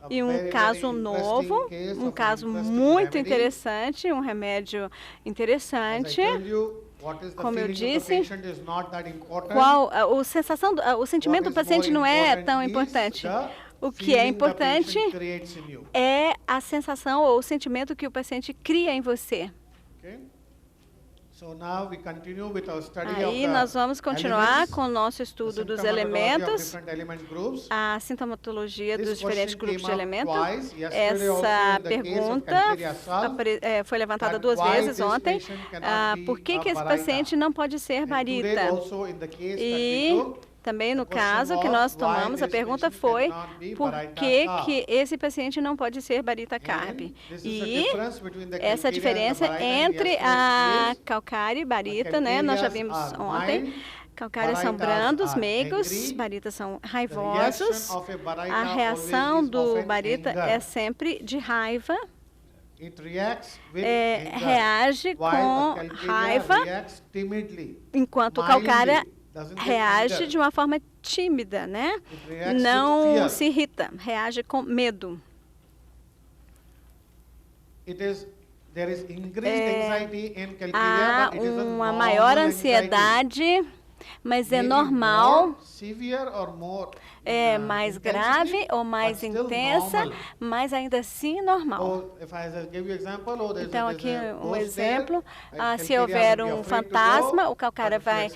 E um caso novo, um caso muito interessante, um remédio interessante. Como eu disse, o sentimento do paciente não é tão importante. O que é importante é a sensação ou o sentimento que o paciente cria em você. Aí nós vamos continuar com o nosso estudo dos elementos, a sintomatologia dos diferentes grupos de elementos. Essa pergunta foi levantada 2 vezes ontem. Por que esse paciente não pode ser barita? E também no caso que nós tomamos, a pergunta foi por que esse paciente não pode ser barita carb. E essa diferença entre a calcária e barita, né? Nós já vimos ontem. Calcárias são brandos, meigos, baritas são raivosos. A reação do barita é sempre de raiva. Reage com raiva, enquanto calcária reage de uma forma tímida, né? Não se irrita, reage com medo. Há uma maior ansiedade, mas é normal. É mais grave ou mais intensa, mas ainda assim normal. Então, aqui um exemplo, se houver um fantasma, o calcária vai,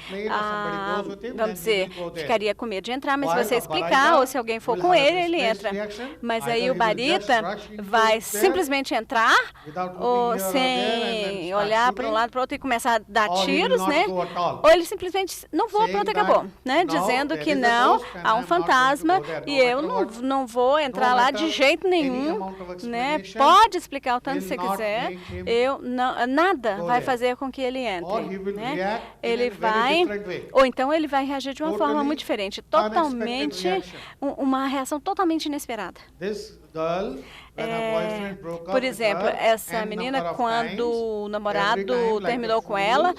vamos dizer, ficaria com medo de entrar, mas se você explicar, ou se alguém for com ele, ele entra. Mas aí o barita vai simplesmente entrar, ou sem olhar para um lado para o outro e começar a dar tiros, né? Ou ele simplesmente não voa, pronto, acabou, né? Dizendo que não, há um fantasma, e eu não vou entrar lá de jeito nenhum, né? Pode explicar o tanto que você quiser, nada vai fazer com que ele entre, né? Ele vai, ou então ele vai reagir de uma forma muito diferente, totalmente, uma reação totalmente inesperada. Por exemplo, essa menina, quando o namorado terminou com ela,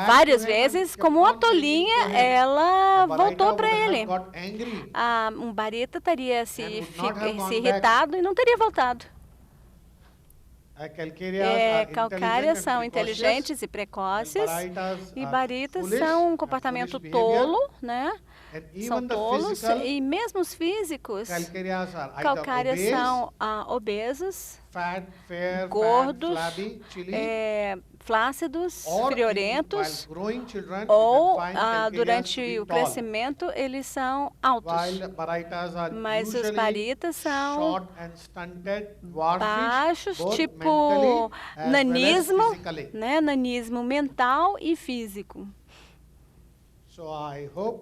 várias vezes, como uma tolinha, ela voltou para ele. Um barita teria se irritado e não teria voltado. Calcárias são inteligentes e precoces, e baritas são um comportamento tolo, né? São tolos, e mesmo os físicos, calcárias são obesos, gordos, flácidos, friorentos, ou durante o crescimento eles são altos. Mas os baritas são baixos, tipo nanismo, né? Nanismo mental e físico.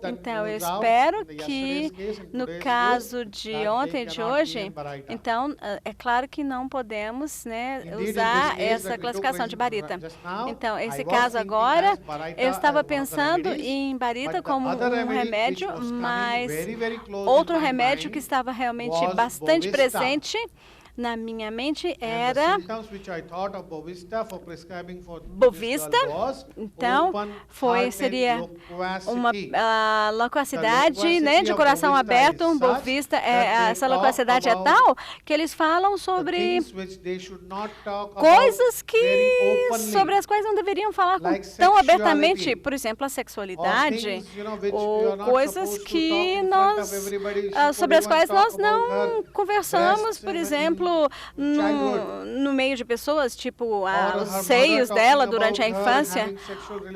Então, eu espero que no caso de ontem e de hoje, então, é claro que não podemos, né, usar essa classificação de barita. Então, esse caso agora, eu estava pensando em barita como um remédio, mas outro remédio que estava realmente bastante presente na minha mente era Bovista. Então, seria uma loquacidade, né, de coração aberto. Bovista, essa loquacidade é tal que eles falam sobre coisas sobre as quais não deveriam falar tão abertamente. Por exemplo, a sexualidade, ou coisas que sobre as quais nós não conversamos, por exemplo, no meio de pessoas, tipo os seios dela durante a infância,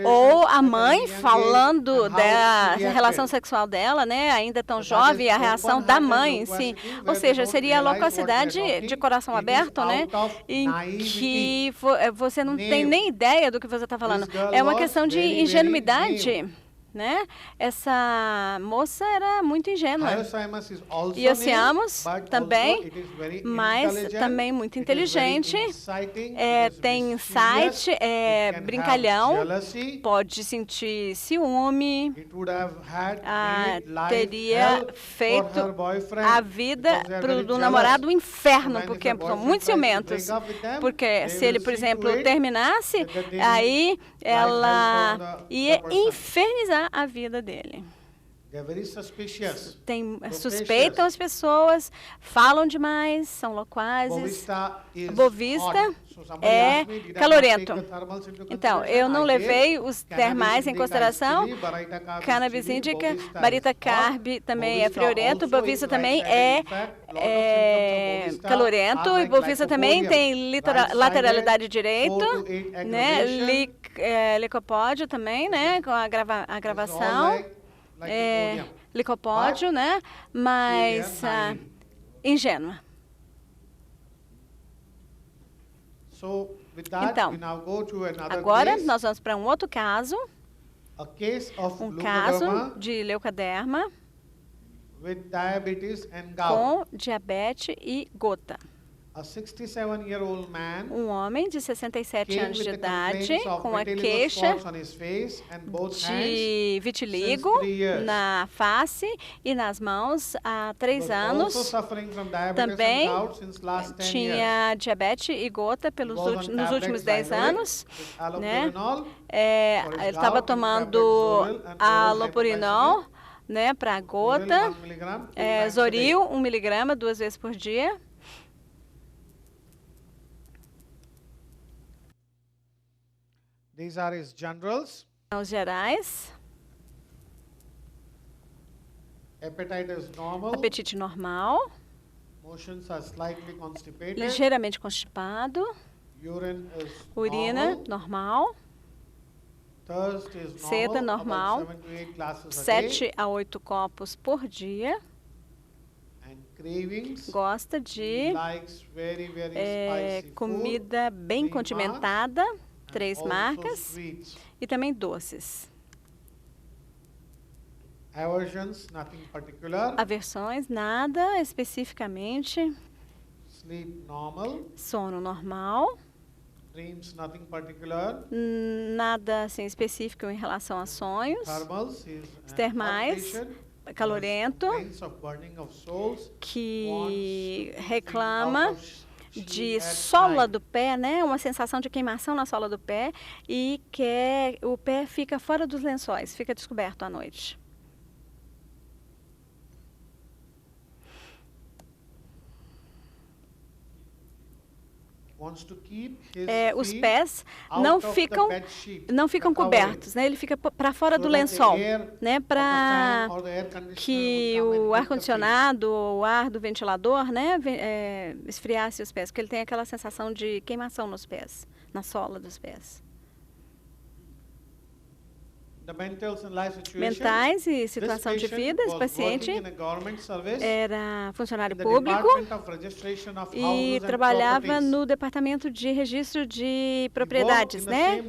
ou a mãe falando da relação sexual dela, né, ainda tão jovem, a reação da mãe, sim. Ou seja, seria a loquacidade de coração aberto, né, em que você não tem nem ideia do que você está falando. É uma questão de ingenuidade, né? Essa moça era muito ingênua. E Osiamos também, mas também muito inteligente, tem insight, brincalhão, pode sentir ciúme, teria feito a vida do namorado um inferno, porque são muito ciumentos. Porque se ele, por exemplo, terminasse, aí ela ia infernizar a vida dele. Suspeitam as pessoas, falam demais, são loquazes. Bovista é calorento. Então, eu não levei os termais em consideração. Cannabis indica, Barita carb também é friorento, Bovista também é calorento, e Bovista também tem lateralidade direito, né? Licopódio também, né? Com a gravação. Licopódio, né? Mas ingênua. Então, agora nós vamos para um outro caso, um caso de leucoderma com diabetes e gota. Um homem de 67 anos de idade com a queixa de vitiligo na face e nas mãos há 3 anos. Também tinha diabetes e gota nos últimos 10 anos. Né? Ele estava tomando alopurinol, né, para gota, Zoril 1 miligrama 2 vezes por dia. These are his generals. Os gerais. Appetite is normal. Apetite normal. Motions are slightly constipated. Ligeiramente constipado. Urina normal. Thirst is Sede normal. 7 a 8 copos por dia. Gosta de comida bem condimentada. 3 marcas e também doces. Aversões, nada especificamente. Sono normal. Nada assim, específico em relação a sonhos. Termais, calorento, que reclama de sola do pé, né? Uma sensação de queimação na sola do pé e que o pé fica fora dos lençóis, fica descoberto à noite. Os pés não ficam cobertos, né? Ele fica para fora do lençol, né? Para que o ar-condicionado, o ar do ventilador, né? Esfriasse os pés, porque ele tem aquela sensação de queimação nos pés, na sola dos pés. Mentais e situação de vida, esse paciente era funcionário público e trabalhava no departamento de registro de propriedades, né?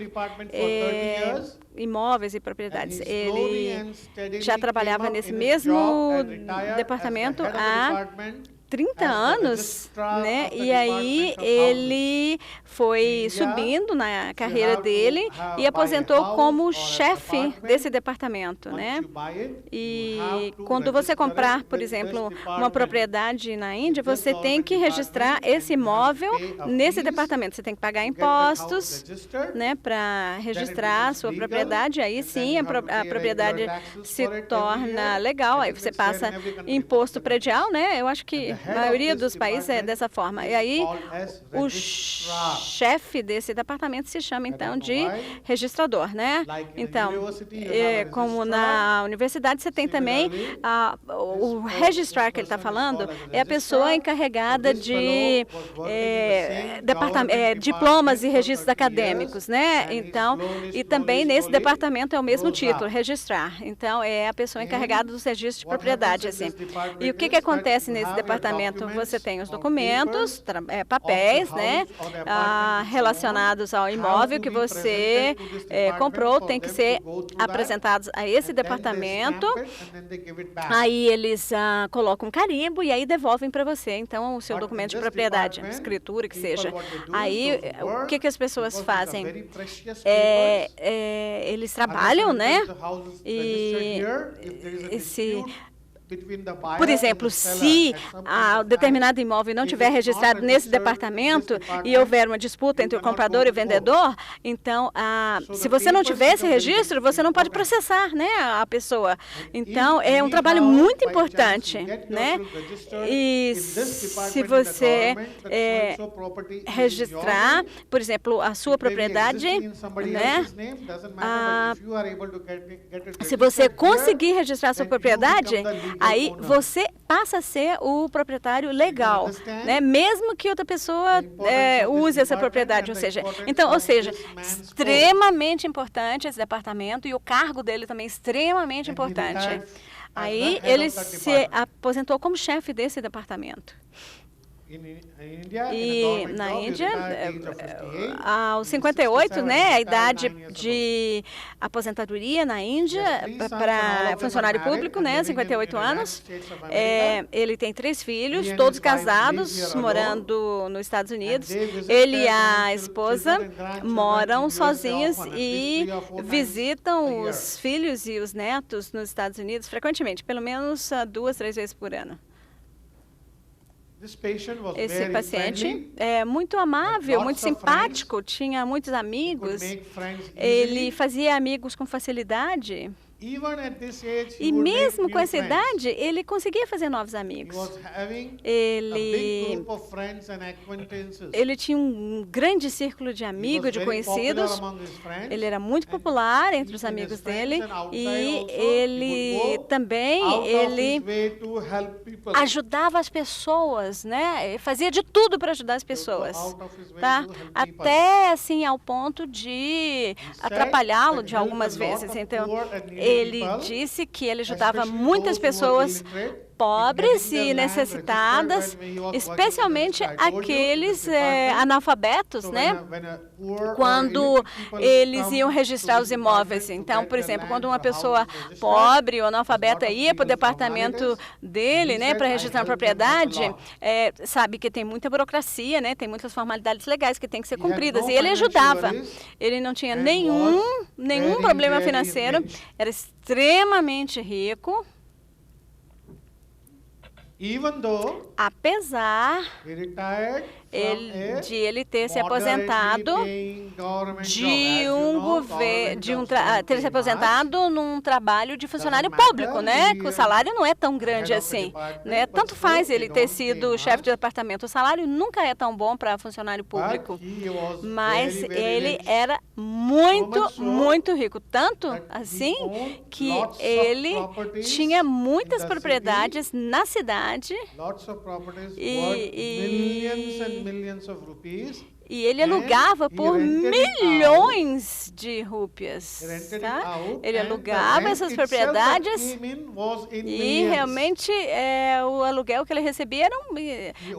Imóveis e propriedades. Ele já trabalhava nesse mesmo departamento há 30 anos, né? E aí ele foi subindo na carreira dele e aposentou como chefe desse departamento, né? E quando você comprar, por exemplo, uma propriedade na Índia, você tem que registrar esse imóvel nesse departamento. Você tem que pagar impostos, né, para registrar a sua propriedade. Aí sim a propriedade se torna legal. Aí você passa imposto predial, né? Eu acho que a maioria dos países é dessa forma. E aí, o chefe desse departamento se chama, então, de registrador, né? Então, como na universidade, você tem também o registrar que ele está falando, é a pessoa encarregada de diplomas e registros acadêmicos, né? Então, e também nesse departamento é o mesmo título, registrar. Então, é a pessoa encarregada dos registros de propriedade, assim. E o que acontece nesse departamento? Você tem os documentos, papéis, né, relacionados ao imóvel que você comprou, tem que ser apresentados a esse departamento. Aí eles colocam um carimbo e aí devolvem para você, então, o seu documento de propriedade, escritura, que seja. Aí, o que as pessoas fazem? Eles trabalham, né, e Por exemplo, se determinado imóvel não tiver registrado nesse departamento e houver uma disputa entre o comprador e o vendedor, então, se você não tiver esse registro, você não pode processar, né, a pessoa. Então, é um trabalho muito importante, né? E se você registrar, por exemplo, a sua propriedade, né? Se você conseguir registrar a sua propriedade, aí você passa a ser o proprietário legal, né? Mesmo que outra pessoa use essa propriedade, ou seja, extremamente importante esse departamento e o cargo dele também é extremamente importante. Aí ele se aposentou como chefe desse departamento. E na Índia, aos 58, né, a idade de aposentadoria na Índia para funcionário público, né, 58 anos. Ele tem 3 filhos, todos casados, morando nos Estados Unidos. Ele e a esposa moram sozinhos e visitam os filhos e os netos nos Estados Unidos frequentemente, pelo menos 2, 3 vezes por ano. Esse paciente é muito amável, muito simpático, tinha muitos amigos, ele fazia amigos com facilidade. E mesmo com essa idade, ele conseguia fazer novos amigos. Ele tinha um grande círculo de amigos, de conhecidos. Ele era muito popular entre os amigos dele. E ele também ajudava as pessoas, né? Ele fazia de tudo para ajudar as pessoas, tá? Até assim ao ponto de atrapalhá-lo de algumas vezes. Então, ele disse que ele ajudava muitas pessoas pobres e necessitadas, especialmente aqueles analfabetos, né? Quando eles iam registrar os imóveis. Então, por exemplo, quando uma pessoa pobre ou analfabeta ia para o departamento dele, né, para registrar a propriedade, sabe que tem muita burocracia, né? Tem muitas formalidades legais que têm que ser cumpridas. E ele ajudava. Ele não tinha nenhum problema financeiro. Era extremamente rico. Apesar de ele ter se aposentado ter se aposentado num trabalho de funcionário público, né? Que o salário não é tão grande assim, né? Tanto faz ele ter sido chefe de departamento, o salário nunca é tão bom para funcionário público. Mas ele era muito rico, tanto assim que ele tinha muitas propriedades na cidade e ele alugava por milhões de rúpias, tá? Ele alugava essas propriedades e realmente o aluguel que ele recebia eram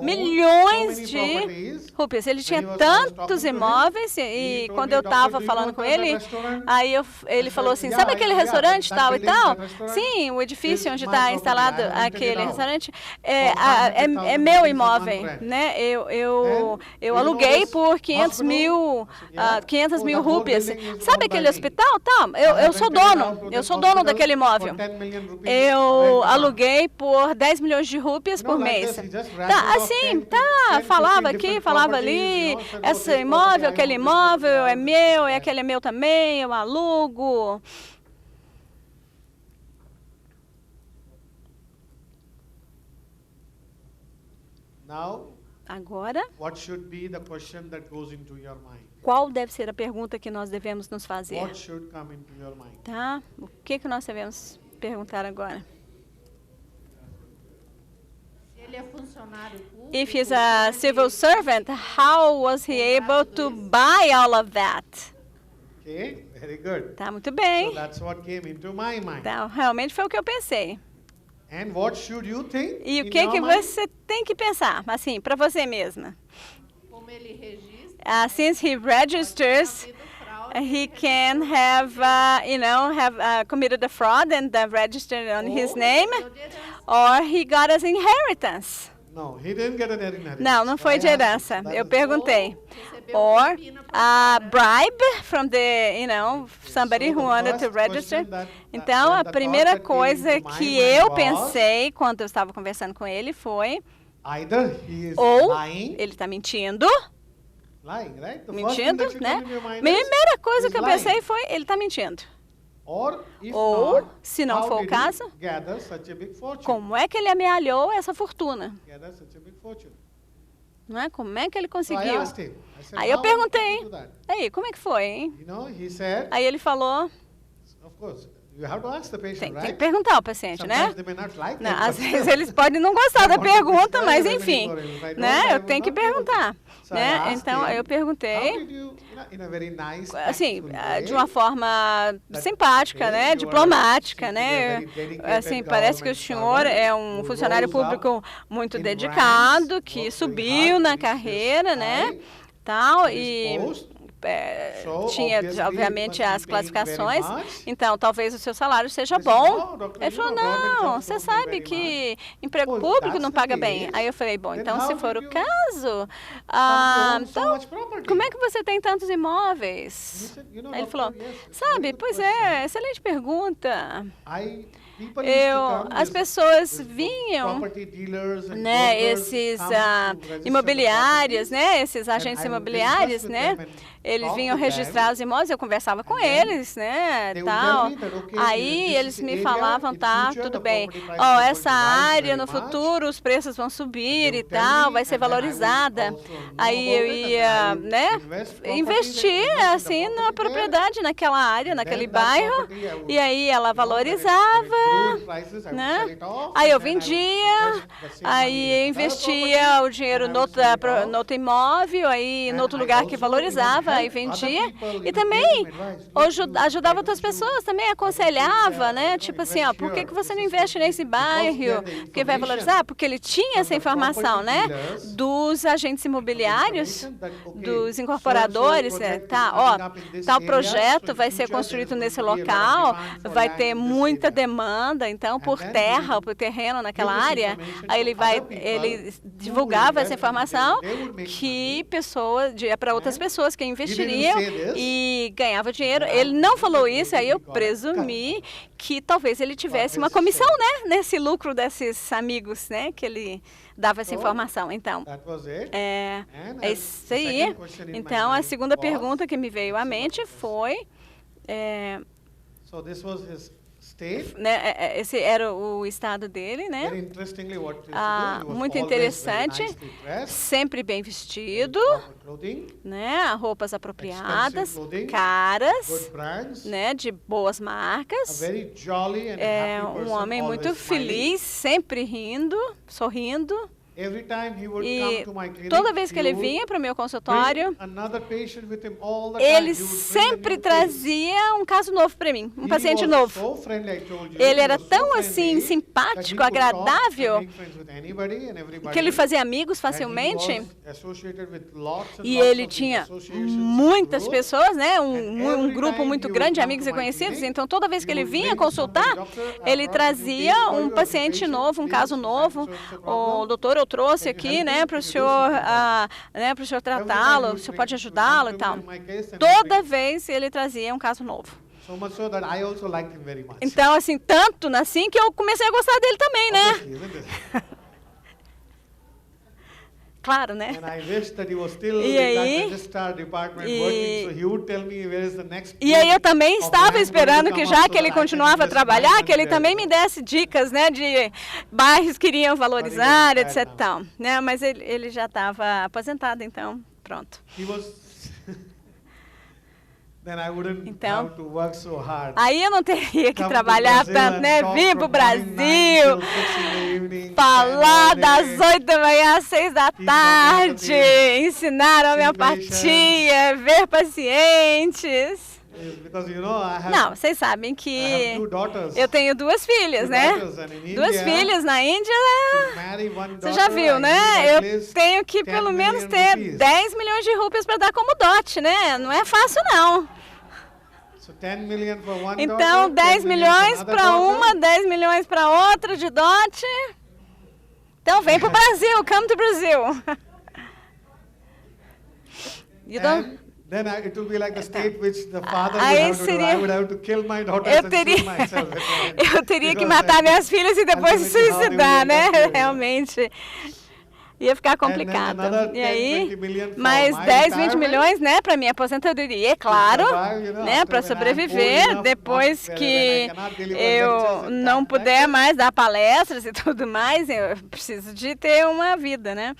milhões de rúpias. Ele tinha tantos imóveis e quando eu estava falando com ele, aí ele falou assim, sabe aquele restaurante tal e tal? Sim, o edifício onde está instalado aquele restaurante é meu imóvel, né? Eu aluguei por 500 mil rúpias. Sabe aquele hospital? Tá, eu sou dono daquele imóvel. Eu aluguei por 10 milhões de rúpias por mês. Tá, assim, tá, falava aqui, falava ali, esse imóvel, aquele imóvel é meu, e aquele é meu também, eu alugo. Agora, qual deve ser a pergunta que nós devemos nos fazer? Tá? O que nós devemos perguntar agora? Se ele é funcionário público, if he's a civil servant, how was he able to buy all of that? Okay, very good. Tá, muito bem. So that's what came into my mind. Então, realmente foi o que eu pensei. And what should you think E o que você tem que pensar, assim, para você mesma? como ele registra, Since he registers, he can have, committed a fraud and registered on his name, or he got an inheritance. Não, não foi de herança. Eu perguntei. Or a bribe from the, somebody who wanted to register. Então, a primeira coisa que eu pensei quando eu estava conversando com ele foi, ou ele está mentindo. Mentindo, né? Primeira coisa que eu pensei foi, ele está mentindo. Ou, se não for o caso, como é que ele amealhou essa fortuna? Não é? Como é que ele conseguiu? Aí eu perguntei, aí, como é que foi, hein? Aí ele falou, tem que perguntar ao paciente, né? Não, às vezes eles podem não gostar da pergunta, mas enfim, né? Eu tenho que perguntar, né? Então eu perguntei, assim, de uma forma simpática, né? Diplomática, né? Assim, parece que o senhor é um funcionário público muito dedicado, que subiu na carreira, né? Tal, e tinha, obviamente, as classificações, então talvez o seu salário seja bom. Ele falou, não, você sabe que emprego público não paga bem. Aí eu falei, bom, então se for o caso, então, como é que você tem tantos imóveis? Aí ele falou, sabe, pois é, excelente pergunta. As pessoas vinham, né, esses imobiliários, né, esses agentes imobiliários, né, eles vinham registrar os imóveis, eu conversava com eles, né, tal. Aí eles me falavam, tá, tudo bem, ó, essa área no futuro os preços vão subir e tal, vai ser valorizada. Aí eu ia, né, investir, assim, na propriedade, naquela área, naquele bairro, e aí ela valorizava, né? Aí eu vendia, aí eu investia o dinheiro no outro imóvel, aí no outro lugar que valorizava, aí vendia. E também ajudava outras pessoas, também aconselhava, né? Tipo assim, ó, por que você não investe nesse bairro? Porque vai valorizar? Porque ele tinha essa informação, né? Dos agentes imobiliários, dos incorporadores, né? Tá, ó, tal projeto vai ser construído nesse local, vai ter muita demanda, então, por terra, por terreno naquela área, aí ele divulgava essa informação que para outras pessoas que investiriam e ganhava dinheiro. Ele não falou isso, aí eu presumi que talvez ele tivesse uma comissão, né, nesse lucro desses amigos, né, que ele dava essa informação. Então, é isso aí. Então, a segunda pergunta que me veio à mente foi... né, esse era o estado dele, né? Muito interessante, sempre bem vestido, né? Roupas apropriadas, caras, né? De boas marcas. Um homem muito feliz, sempre rindo, sorrindo. E toda vez que ele vinha para o meu consultório, ele sempre trazia um caso novo para mim, um paciente novo. Ele era tão assim simpático, agradável, que ele fazia amigos facilmente. E ele tinha muitas pessoas, né? Um grupo muito grande de amigos e conhecidos. Então, toda vez que ele vinha consultar, ele trazia um paciente novo, um caso novo. O doutor, eu trouxe aqui, né, para o senhor, para o senhor tratá-lo, o senhor pode ajudá-lo e tal. Toda vez ele trazia um caso novo. Então, assim, tanto assim que eu comecei a gostar dele também, né? Claro, né? E aí eu também estava esperando que, já que ele continuava a trabalhar, que ele também me desse dicas, né, de bairros que iriam valorizar, etc. Tal, né? Mas ele já estava aposentado, então pronto. Então, aí eu não teria que trabalhar tanto, né? Vir para o Brasil, falar das 8 da manhã às 6 da tarde, ensinar homeopatia, ver pacientes. Não, vocês sabem que eu tenho 2 filhas, né? 2 filhas na Índia, você já viu, né? Eu tenho que pelo menos ter 10 milhões de rúpias para dar como dote, né? Não é fácil, não. Então, 10 milhões para uma, 10 milhões para outra de dote. Então vem para o Brasil, come to Brazil. You don't... Then it will be like the state which the father would have to do. I would have to kill my daughters and shoot myself. Eu teria que matar minhas filhas e depois se suicidar, né? Realmente. Ia ficar complicado. E aí, mais 10, 20 milhões, né, para minha aposentadoria, é claro, né, para sobreviver, depois que eu não puder mais dar palestras e tudo mais, eu preciso de ter uma vida, né?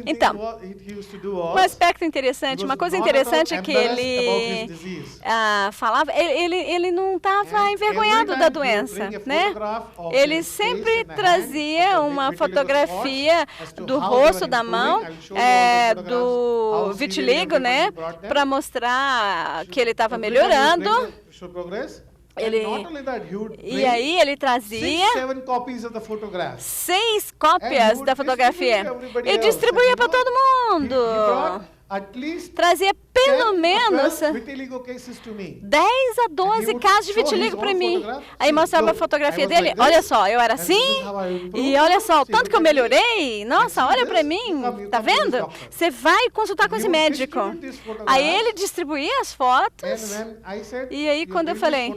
Então, um aspecto interessante, uma coisa interessante é que ele falava, ele não estava envergonhado da doença, né? Ele sempre trazia uma fotografia do rosto, da mão, do vitiligo, né? Para mostrar que ele estava melhorando. E aí ele trazia 6 cópias da fotografia e distribuía para todo mundo. Trazia pelo menos 10 a 12 casos de vitiligo para mim. Aí mostrava a fotografia dele. Olha só, eu era assim. E olha só, o tanto que eu melhorei. Nossa, olha para mim. Tá vendo? Você vai consultar com esse médico. Aí ele distribuía as fotos. E aí quando eu falei,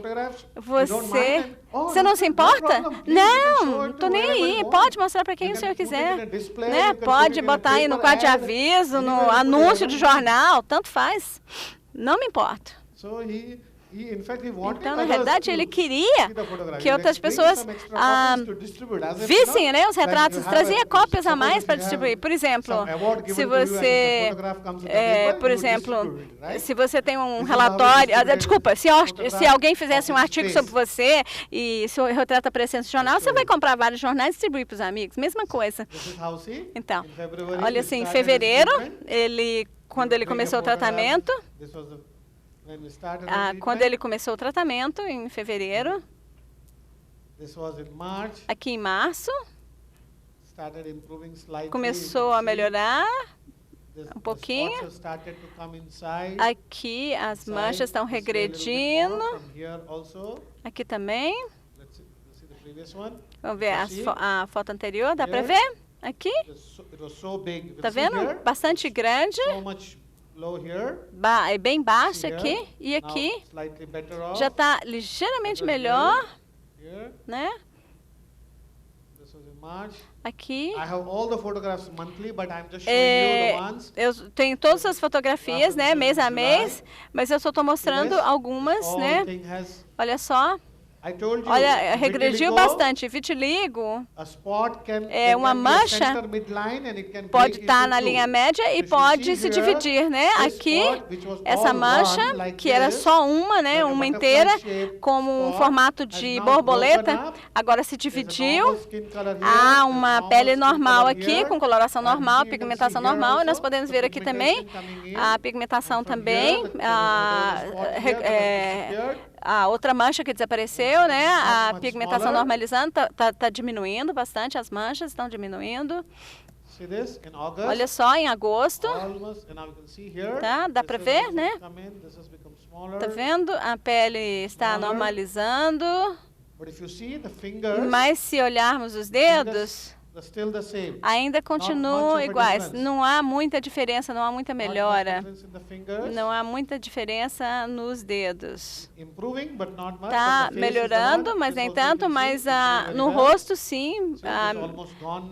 você não se importa? Não tô nem aí. Pode mostrar para quem o senhor quiser. Né? Pode botar aí no quadro de aviso, no anúncio de jornal, tanto faz. Não me importa. Então, na realidade, ele queria que outras pessoas vissem, né, os retratos, trazia cópias a mais para distribuir. Por exemplo, se você, se você tem um relatório, desculpa, se alguém fizesse um artigo sobre você e seu retrato aparecesse no jornal, você vai comprar vários jornais e distribuir para os amigos, mesma coisa. Então, olha assim, em fevereiro, quando ele começou o tratamento, em fevereiro, aqui em março, começou a melhorar um pouquinho. Aqui as manchas estão regredindo. Aqui também. Vamos ver a foto anterior, dá para ver? Aqui. Tá vendo? Bastante grande. É bem baixo aqui. E aqui já está ligeiramente melhor, né? Aqui. Eu tenho todas as fotografias, né, mês a mês, mas eu só estou mostrando algumas, né? Olha só. Olha, regrediu bastante. Vitiligo é uma mancha, pode estar na linha média e pode se dividir, né? Aqui, essa mancha, que era só uma, né? Uma inteira, como um formato de borboleta, agora se dividiu. Há uma pele normal aqui, com coloração normal, pigmentação normal. E nós podemos ver aqui também a pigmentação também, a outra mancha que desapareceu, né? A pigmentação normalizando, tá diminuindo bastante, as manchas estão diminuindo. Olha só, em agosto, tá? Dá para ver, né? Tá vendo? A pele está normalizando. Mas se olharmos os dedos, ainda continuam iguais. Não há muita diferença, não há muita melhora. Não há muita diferença nos dedos. Está melhorando, mas nem tanto, mas no rosto, sim,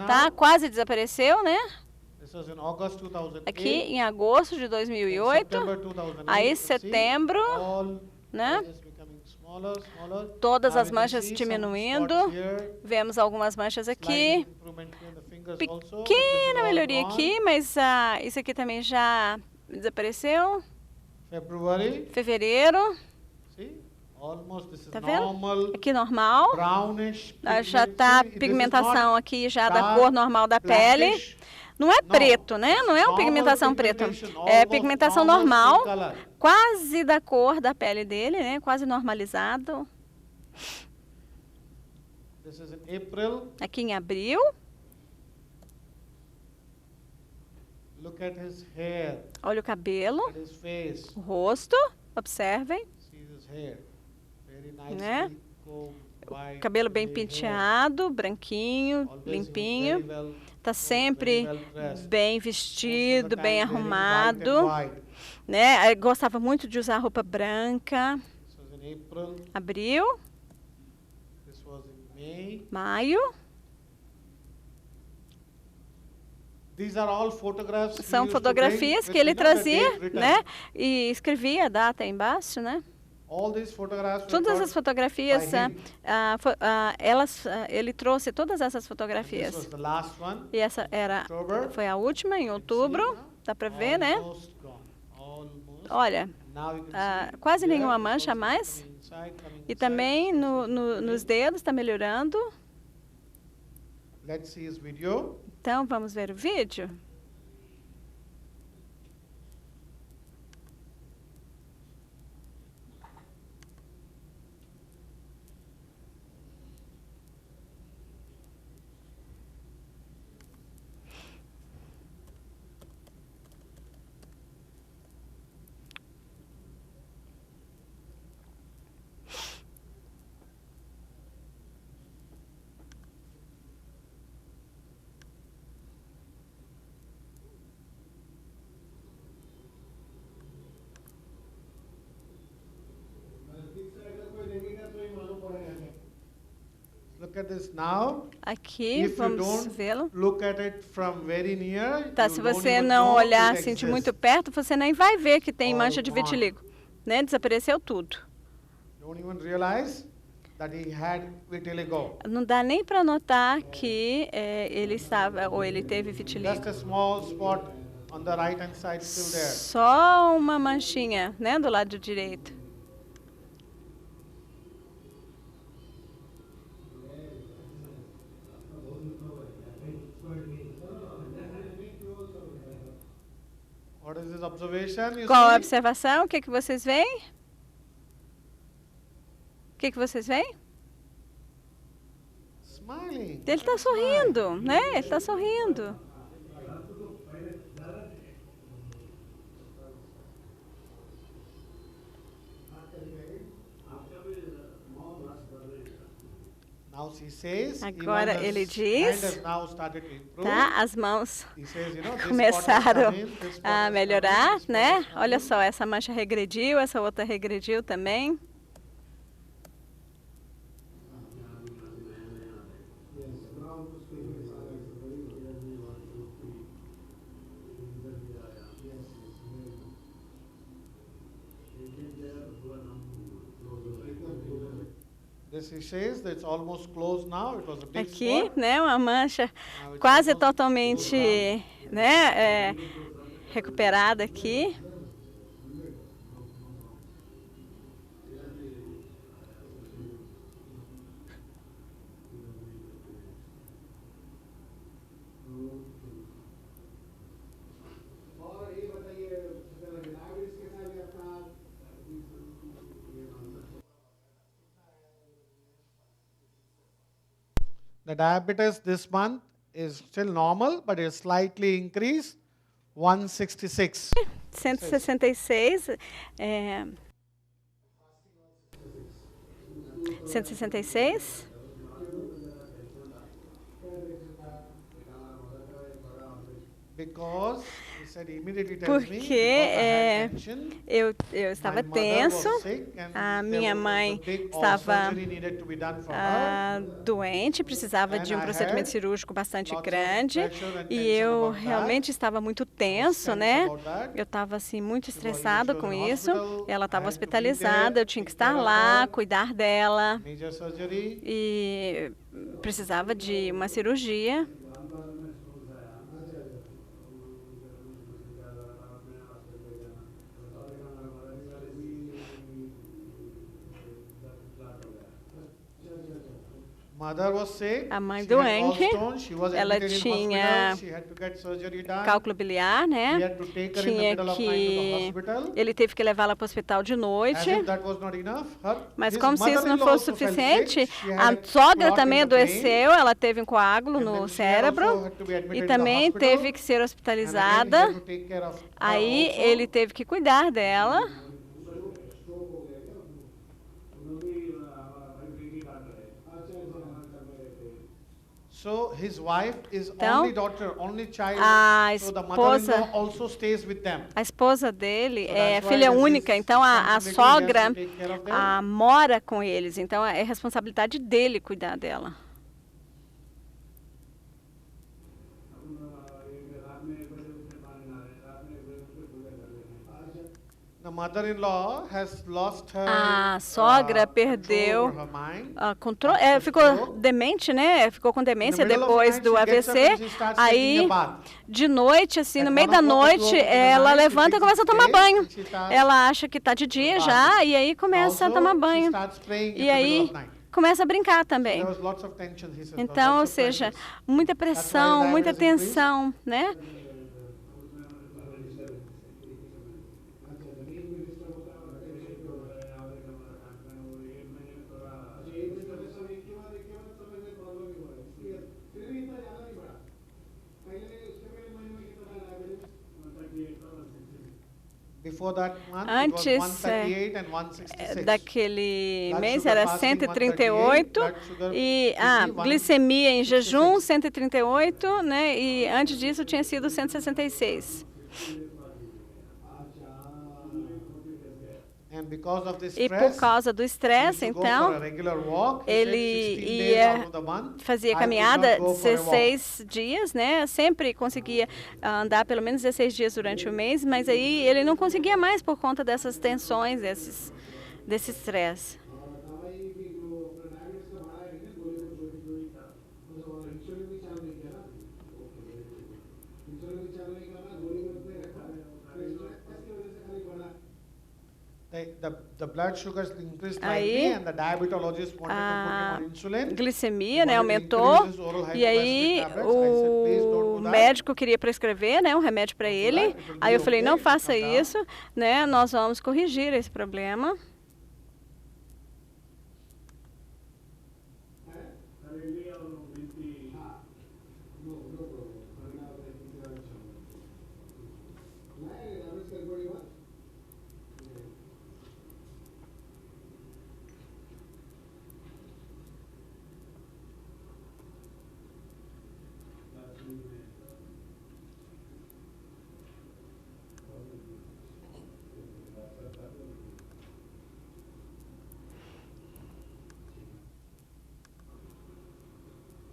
tá, quase desapareceu, né? Aqui em agosto de 2008, aí setembro, né? Todas as manchas diminuindo. Vemos algumas manchas aqui. Pequena melhoria aqui, mas isso aqui também já desapareceu. Fevereiro. Tá vendo? Aqui normal. Já está pigmentação aqui já da cor normal da pele. Não é preto, né? Não é uma pigmentação preta. É pigmentação normal, quase da cor da pele dele, né? Quase normalizado. Aqui em abril. Olha o cabelo, o rosto, observem. Né? cabelo bem penteado, branquinho, limpinho. Está sempre bem vestido, bem arrumado, né? Gostava muito de usar roupa branca. Abril. Maio. São fotografias que ele trazia, né? E escrevia a data aí embaixo, né? Todas as fotografias, ele trouxe todas essas fotografias. E essa foi a última, em outubro. Dá para ver, né? Olha, quase nenhuma mancha a mais. E também nos dedos está melhorando. Então, vamos ver o vídeo? Aqui, vamos vê-lo. Tá, se você não olhar assim de muito perto, você nem vai ver que tem mancha de vitiligo, né? Desapareceu tudo. Não dá nem para notar que ele teve vitiligo. Só uma manchinha, né, do lado direito. Qual a observação? O que vocês veem? O que vocês veem? Ele está sorrindo, né? Ele está sorrindo. Agora ele diz, tá, as mãos começaram a melhorar, né? Olha só, essa mancha regrediu, essa outra regrediu também. Aqui, né, uma mancha quase totalmente, né, recuperada aqui. The diabetes this month is still normal, but is slightly increased, 166. 166. 166. Porque eu estava tenso, a minha mãe estava doente, precisava de um procedimento cirúrgico bastante grande, e eu realmente estava muito tenso, né? Eu estava assim muito estressada com isso. Ela estava hospitalizada, eu tinha que estar lá, cuidar dela, e precisava de uma cirurgia. A mãe doente, ela tinha cálculo biliar, né? Ele teve que levá-la para o hospital de noite. Mas como se isso não fosse suficiente, a sogra também adoeceu, ela teve um coágulo no cérebro e também teve que ser hospitalizada. Aí ele teve que cuidar dela. So his wife is Então, only daughter, only child. a So the mother-in-law esposa, also stays with them. a esposa dele So é that's why filha this única, is então a responsibility, he has sogra to take care of them. mora com eles, então é responsabilidade dele cuidar dela. The mother-in-law has lost her A sogra perdeu control over her mind. controle, ficou demente, né? Ficou com demência In the middle of depois the do night, she gets up AVC. and she starts taking Aí, a bath. de noite, assim, no At meio da 1 o'clock noite, in the ela night, she levanta e thinks começa a it's tomar day, banho. and she starts Ela acha que está de dia já, e aí começa a Also, tomar she banho. starts playing in E the middle aí of night. começa a brincar também. There was lots of tension, he says, Então, ou lots of seja, pressures. muita That's why pressão, the muita diabetes increased. tensão, né? Before that month, Antes it was 138 and 166. daquele Blood mês sugar era fasting, 138 blood sugar e busy, glicemia em jejum 166. 138, né? E antes disso tinha sido 166. And because of this E por stress, causa do he estresse, used to go for então, a regular walk. He said ele 16 days out ia of the month, fazia I could caminhada not go for a walk. 16 dias, né? Sempre conseguia andar pelo menos 16 dias durante o mês, mas aí ele não conseguia mais por conta dessas tensões, desse estresse. The blood sugars increased Aí, slightly and the diabetologist wanted to put him on insulin. Glicemia, né, Wanted to aumentou, increase his oral e aí hypoglycemic tablets. I said, "Please don't o do that." médico queria prescrever, né, um remédio para ele. It will Aí be eu falei, okay, não it will faça come down. isso, né, nós vamos corrigir esse problema.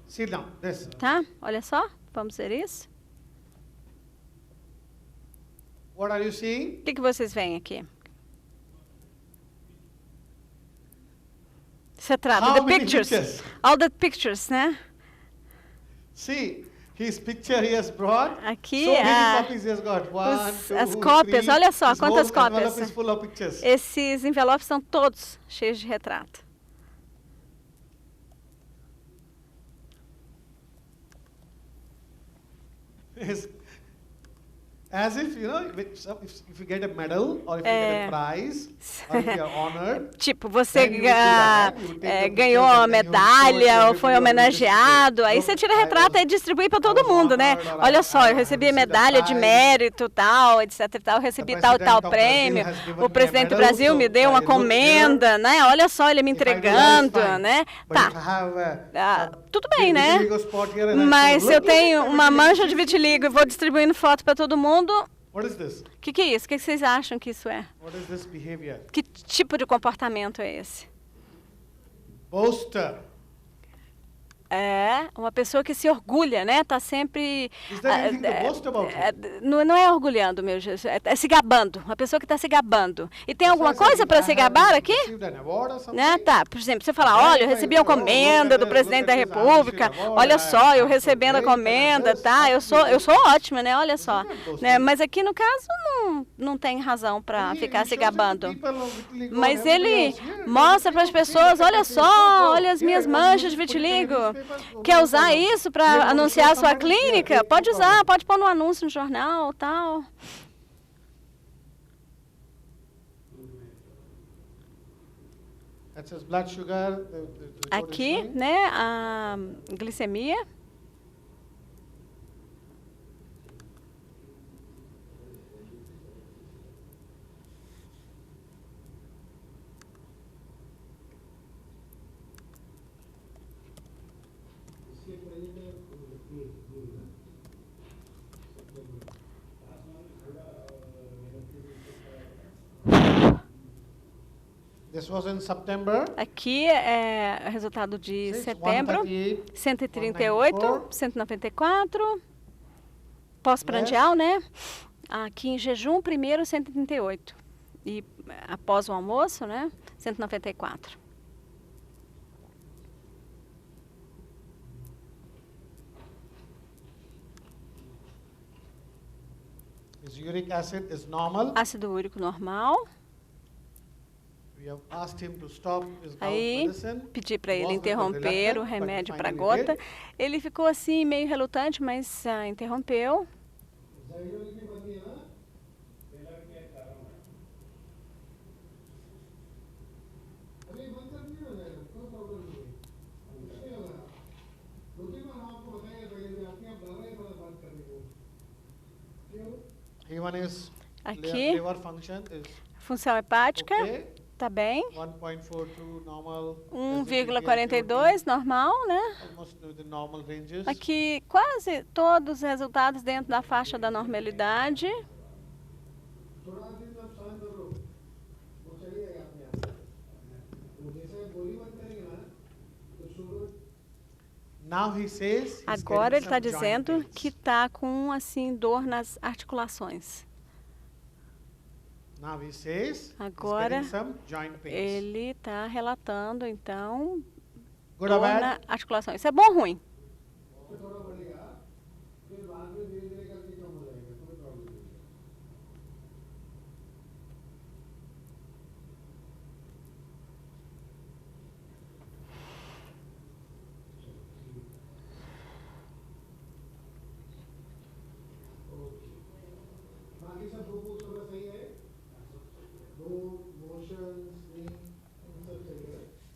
Sit down. This. Tá? Olha só, vamos ver isso. What are you seeing? O que vocês veem aqui? Você trata How the many pictures. pictures? All the pictures, né? See, his picture he has brought. Aqui So many copies he has got. as cópias, olha só, His quantas whole envelope cópias. is full of pictures. Esses envelopes são todos cheios de retrato. Yes. As if, you know, if you get a medal or if you get a prize or if you are honored. Tipo, você then you would do that, right? You would take the ganhou pictures a and then you would show it to medalha ou everybody foi on the homenageado, display. aí Look, você tira I retrato was- e distribui para I todo was mundo, né? honored, or Olha I só, eu have recebi a received a medalha de prize. mérito, tal, etc e tal, eu recebi tal e tal president of Brazil prêmio, has given o me a presidente do medal, Brasil so me deu I uma look comenda, né? Olha só, ele me If I do that, it's entregando, fine. né? But if I Tá, have a tudo bem, né? vitiligo spot here and I Mas show, se eu look, look, tenho look, uma vitiligo. mancha de vitiligo e vou distribuindo foto para todo mundo, What is this? o que é isso? O que vocês acham que isso é? What is this behavior? Que tipo de comportamento é esse? Boaster. É uma pessoa que se orgulha, né? Tá sempre Is there anything to boast about? não é orgulhando, meu Jesus, é se gabando. Uma pessoa que está se gabando. E tem alguma So I said, coisa if para I se have gabar aqui? received an award or something, Né? Tá, por exemplo, você fala, olha, eu recebi uma comenda do presidente da República, olha só, eu recebendo a comenda, tá? Eu sou ótima, né? Olha só. Né? Mas aqui no caso não tem razão para ficar se gabando. Mas ele mostra para as pessoas, olha só, olha as minhas manchas de vitiligo. Quer usar isso para anunciar a sua clínica? Pode usar, pode pôr no anúncio no jornal, tal. That says blood sugar. Aqui, né, a glicemia. This was in September. Aqui é o resultado de setembro, 138, 194, pós-prandial, né? Aqui em jejum, primeiro 138. E após o almoço, né? 194. His uric acid is normal. Ácido úrico normal. We have asked him to stop his gout Aí, medicine. pedi para ele interromper o remédio para gota. Ele ficou assim, meio relutante, mas interrompeu. Aqui, liver function is função hepática. okay. Tá bem. 1.42 normal. 1,42 normal, né? Almost within normal ranges. Aqui quase todos os resultados dentro da faixa da normalidade. Now he says he's Agora ele getting está some joint dizendo pains. que está com assim dor nas articulações. Now he says Agora he's getting some joint pains. ele está relatando então Good or dor bad? na articulação. Isso é bom ou ruim?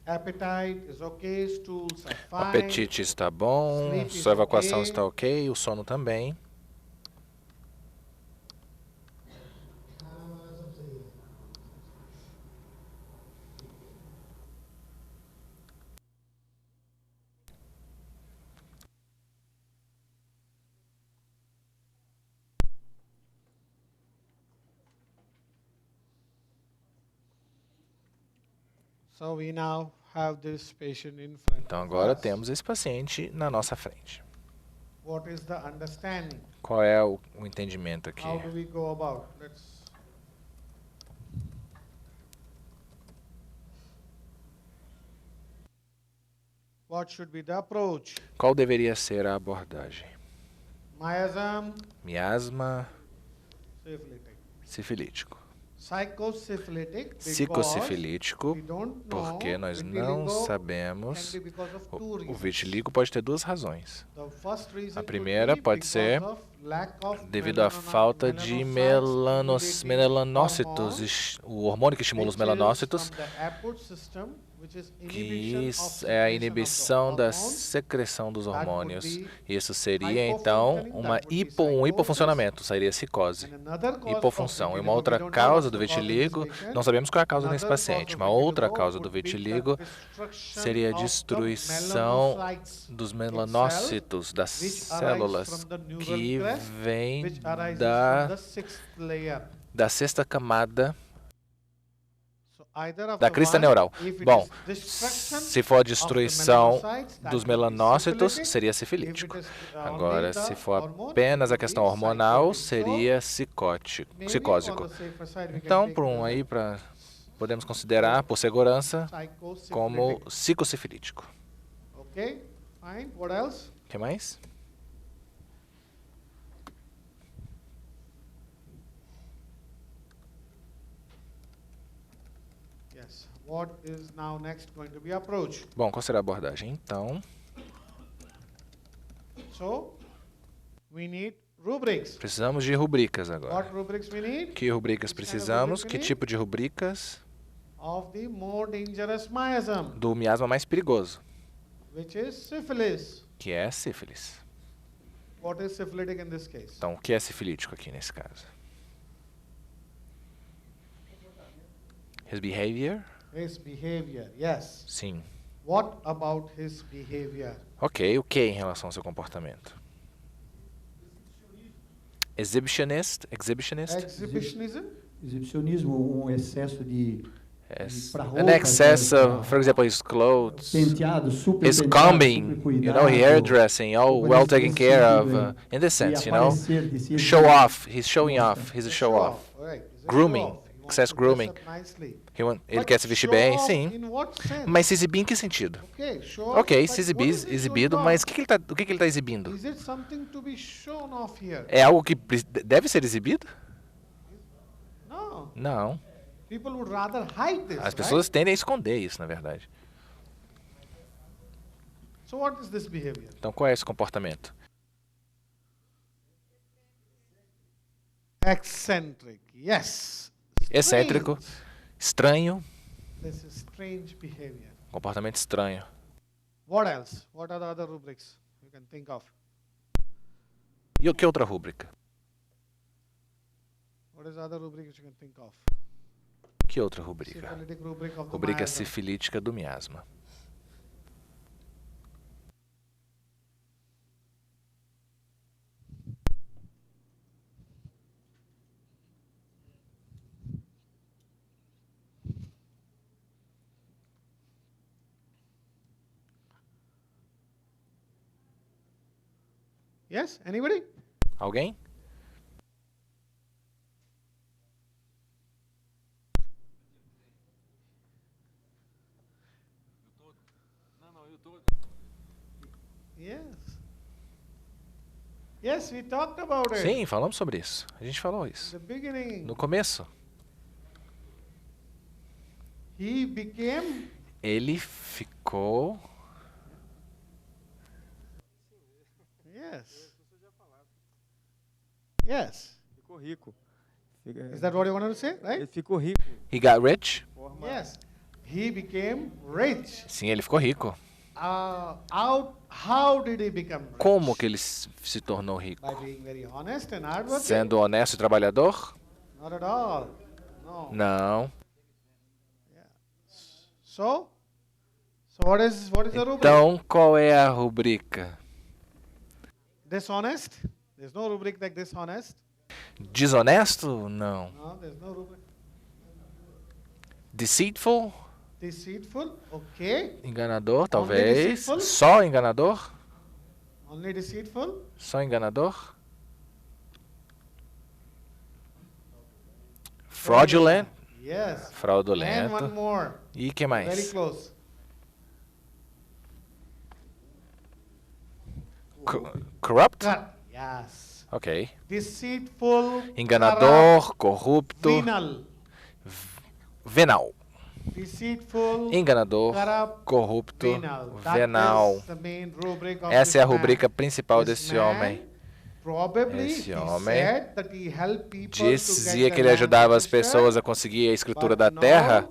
Appetite is okay, stools are O fine. apetite está bom, Sleep is sua evacuação okay. está ok, o sono também. So we now have this patient in front Então of agora us. temos esse paciente na nossa frente. What is the understanding? Qual é o entendimento aqui? How do we go about? What should be the approach? Qual deveria ser a abordagem? Miasm, Miasma syphilitic. sifilítico. Psychosyphilitic, because Psicossifilítico, we don't know porque nós vitiligo não can sabemos. be because of two O reasons. vitiligo pode ter duas razões. The first reason A could primeira be pode because ser of lack of devido à falta de melanócitos, o hormônio que estimula os melanócitos, que é a inibição da secreção dos hormônios. Isso seria, então, um hipofuncionamento, seria cicose, hipofunção. E uma outra causa do vitiligo, não sabemos qual é a causa nesse paciente, uma outra causa do vitiligo seria a destruição dos melanócitos, das células, que vem da sexta camada da crista neural. Bom, se for a destruição dos melanócitos, seria sifilítico. Agora, se for apenas a questão hormonal, seria psicósico. Então, podemos considerar, por segurança, como psicossifilítico. Ok, fine. What else? O que mais? What is now next going to be approach? Bom, qual será a abordagem? Então, So, we need rubrics. precisamos de rubricas What agora. rubrics we need? Que rubricas precisamos? Que tipo de rubricas? Of the more dangerous miasm, Do miasma mais perigoso, which is syphilis. que é a sífilis. What is syphilitic in this case? Então, o que é sifilítico aqui nesse caso? His behavior? His behavior, yes. Sim. What about his behavior? Ok, o que em relação ao seu comportamento? Exhibitionist? Exhibitionism? Exibicionismo, um excesso de Yes. pra An roupas, excess pra of, for example, his clothes, penteado, super his penteado, combing, super you know, cuidado, hairdressing, all algo well nesse taken care of, sentido aí. in this E sense, you know. aparecer, de se Show exibir. off, he's showing off, he's a show off. Right. He's a Grooming, show-off. He wants excess to dress grooming. up nicely. Ele But quer se vestir show bem, off sim. in what sense? Mas se exibir em que sentido? Okay, show off, Ok, but se what is he exibido, showing mas off? o que ele está exibindo? Is it something to be shown off here? É algo que deve ser exibido? No. Não. People would rather hide this, As pessoas tendem a esconder isso, na verdade. right? So what is this behavior? Então, qual é esse comportamento? Eccentric. Yes. Excêntrico, Strange. estranho, This is strange behavior. comportamento estranho. What else? What are the other rubrics you can think of? E o que outra rúbrica? What is the other rubric you can think of? Que outra rubrica? Syphilitic rubric of the Rubrica miasma. sifilítica do miasma. Yes? Anybody? Alguém? Yes. Yes, we talked about it. Sim, falamos sobre isso. A gente falou isso. The beginning. No começo, He became ele ficou... yes. Yes. Ficou rico. Is that what you wanted to say? Ele Right? ficou rico. He got rich? Yes. He became rich. Sim, ele ficou rico. How did he become rich? Como que ele se tornou rico? By being very honest and hardworking? Sendo honesto e trabalhador? Not at all. No. Não. So what is the rubric? Então, qual é a rubrica? Dishonest? There's no rubric like dishonest. Desonesto? Não. No, there's no rubric. Deceitful? Deceitful? Okay. Enganador, talvez. deceitful? Só enganador? Only deceitful? Só enganador? Fraudulent? Yes. And one Fraudulento. more. E que Very mais? close. Corrupt? Yes. Ok. Deceitful. Enganador, corrupto, Venal. venal. Deceitful. Enganador, Corrupt. corrupto, Venal. That venal. is the main rubric of Essa é a this man. rubrica principal This desse man, homem. Probably Esse he homem said that he helped people Dizia to que get ele the ajudava land as pessoas a registered, conseguir a escritura but da no, terra,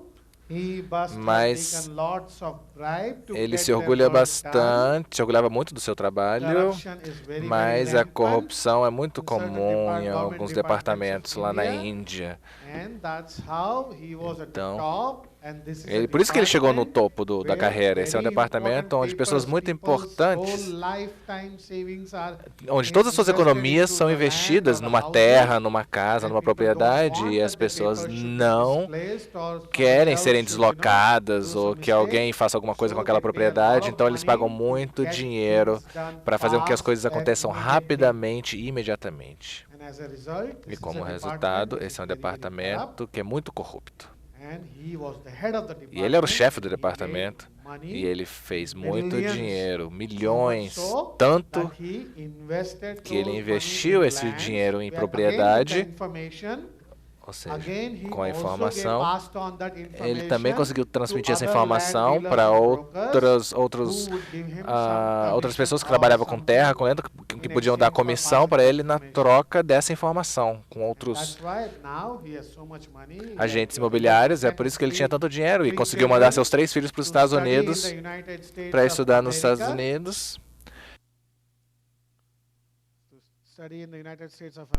he must have mas taken lots of bribe to ele get se their orgulha work done. bastante, se orgulhava muito do seu trabalho, Corruption is very, mas very a rampant, corrupção é muito in certain comum em government alguns departments departamentos of lá na India. Índia. And that's how he was at the Então, top, and this is a Por isso que ele chegou no department topo da where carreira. Esse é um very departamento important onde pessoas muito people's importantes, whole lifetime savings are onde todas as suas invested economias into são the investidas land or numa the terra, houses, numa casa, and numa people don't propriedade, want e as that the pessoas people should be não displaced or someone querem else serem should, deslocadas do ou some que alguém mistake. faça alguma coisa com So aquela they pay a lot propriedade, of então eles pagam money to muito get dinheiro things done para fazer com que as fast coisas and aconteçam immediately. rapidamente e imediatamente. And as a result, E this is como a resultado, department esse é um that is very, very departamento que é muito corrupto. corrupt. And he was the head of the E ele era o department. chefe do He made departamento money, e ele fez muito millions, dinheiro, milhões, so much so tanto that he invested que ele those investiu money in esse lands, dinheiro em where, propriedade, again, with the information, ou seja, again, he com a also informação, passed on that ele também information conseguiu transmitir to essa other informação land para dealers and brokers outros who would give him some outras commission pessoas que or trabalhavam com something terra, que in podiam dar exchange for comissão passing para ele na information. troca dessa informação com That's outros why now he has so much money, he agentes has imobiliários. É por isso que ele tinha tanto dinheiro e conseguiu mandar seus 3 filhos para os Estados Unidos para estudar nos Estados Unidos.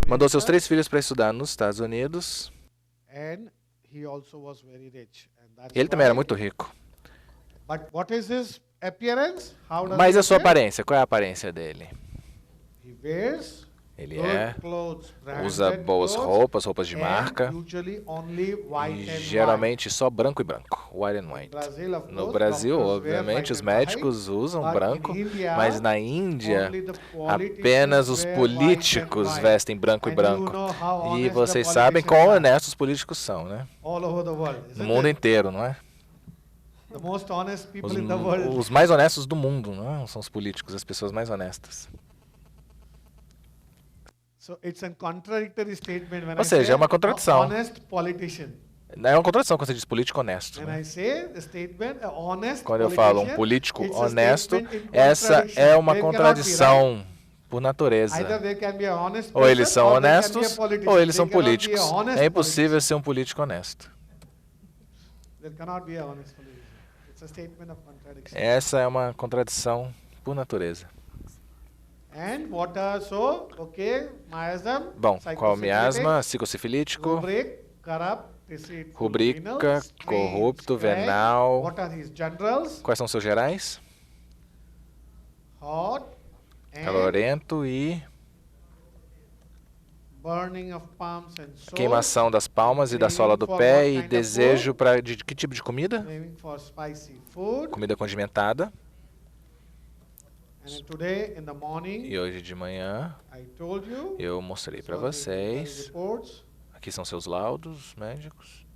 Mandou seus 3 filhos para estudar nos Estados Unidos. And he also was very rich. And that's Ele também era why muito rico. But what is his appearance? How does Mas he a sua appear? aparência, qual é a aparência dele? He wears Ele good clothes, usa branded boas clothes, roupas de and marca, usually only white e and geralmente só branco e branco, white and white. Brazil, of No course, Brasil, doctors wear obviamente, white os and médicos white, usam but branco, in India, mas na Índia, only the politicians apenas os wear white and políticos white. vestem branco e And branco. you know how E honest the vocês sabem politicians quão are honestos os políticos são, né? all over the world, No isn't mundo it? inteiro, não é? The most honest Os, people in the world. os mais honestos do mundo, não é? São os políticos, as pessoas mais honestas. So it's a contradictory statement when Ou I seja, say é uma contradição. honest politician. É uma contradição quando você diz político honesto. When Né? I say the statement, a honest Quando eu falo um politician, político it's a honesto, statement in essa contradiction. é uma There cannot be, contradição por right? natureza. Either they can be a honest Ou eles person, são or they can be a honestos, politician. ou eles They são cannot be a políticos. honest É impossível ser um político honesto. politician. There cannot be a honest politician. It's a statement of contradiction. Essa é uma contradição por natureza. And what are so? Okay, miasm. Bom, qual miasma? Psychosyphilitic, Psicocifilítico, rubric, corrupt, deceitful, rubrica, venal, strange, corrupto, strange. venal. What are his generals? Quais são seus gerais? Hot and Calorento e burning of palms and soles, queimação das palmas e da sola do pé e desejo para de que tipo de comida? craving for spicy food. Comida condimentada. And today in the morning, E hoje de manhã I told you, eu mostrei para so the vocês. reports, Aqui são seus laudos médicos.